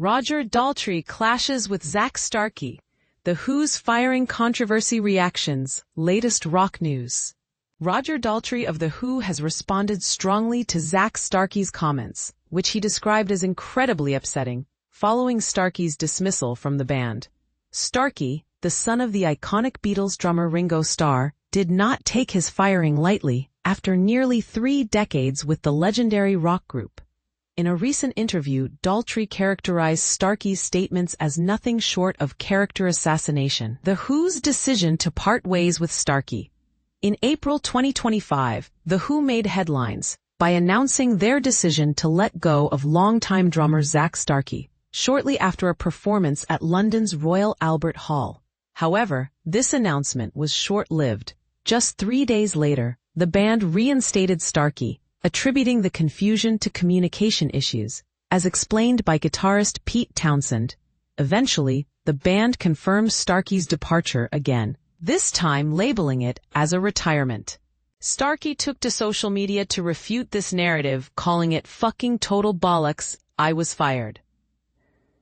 Roger Daltrey clashes with Zak Starkey. The Who's firing controversy reactions, latest rock news. Roger Daltrey of The Who has responded strongly to Zak Starkey's comments, which he described as incredibly upsetting, following Starkey's dismissal from the band. Starkey, the son of the iconic Beatles drummer Ringo Starr, did not take his firing lightly after nearly 3 decades with the legendary rock group. In a recent interview, Daltrey characterized Starkey's statements as nothing short of character assassination. The Who's decision to part ways with Starkey. In April 2025, The Who made headlines by announcing their decision to let go of longtime drummer Zak Starkey, shortly after a performance at London's Royal Albert Hall. However, this announcement was short-lived. Just 3 days later, the band reinstated Starkey, attributing the confusion to communication issues, as explained by guitarist Pete Townshend. Eventually, the band confirmed Starkey's departure again, this time labeling it as a retirement. Starkey took to social media to refute this narrative, calling it "fucking total bollocks, I was fired."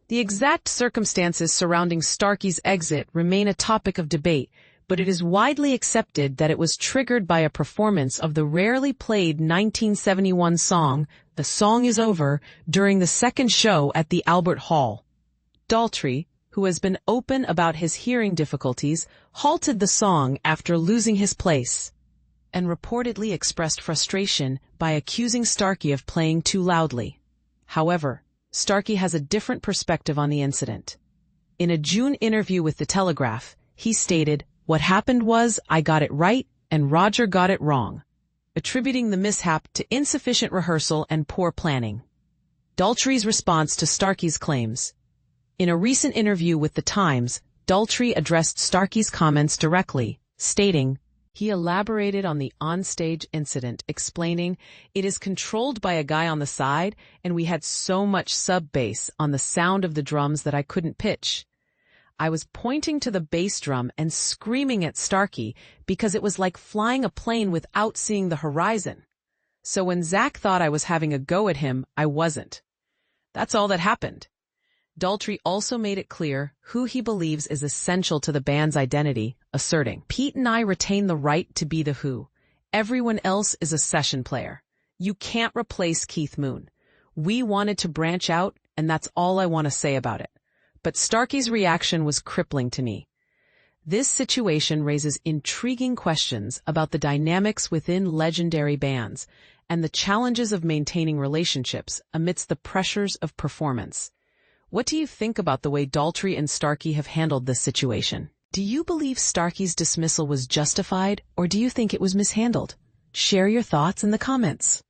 The exact circumstances surrounding Starkey's exit remain a topic of debate, but it is widely accepted that it was triggered by a performance of the rarely played 1971 song, "The Song Is Over," during the second show at the Albert Hall. Daltrey, who has been open about his hearing difficulties, halted the song after losing his place, and reportedly expressed frustration by accusing Starkey of playing too loudly. However, Starkey has a different perspective on the incident. In a June interview with The Telegraph, he stated, "What happened was I got it right and Roger got it wrong," attributing the mishap to insufficient rehearsal and poor planning. Daltrey's response to Starkey's claims. In a recent interview with The Times, Daltrey addressed Starkey's comments directly, stating, he elaborated on the onstage incident, explaining, "It is controlled by a guy on the side, and we had so much sub-bass on the sound of the drums that I couldn't pitch. I was pointing to the bass drum and screaming at Starkey because it was like flying a plane without seeing the horizon. So when Zak thought I was having a go at him, I wasn't. That's all that happened." Daltrey also made it clear who he believes is essential to the band's identity, asserting, "Pete and I retain the right to be the Who. Everyone else is a session player. You can't replace Keith Moon. We wanted to branch out, and that's all I want to say about it. But Starkey's reaction was crippling to me." This situation raises intriguing questions about the dynamics within legendary bands and the challenges of maintaining relationships amidst the pressures of performance. What do you think about the way Daltrey and Starkey have handled this situation? Do you believe Starkey's dismissal was justified, or do you think it was mishandled? Share your thoughts in the comments.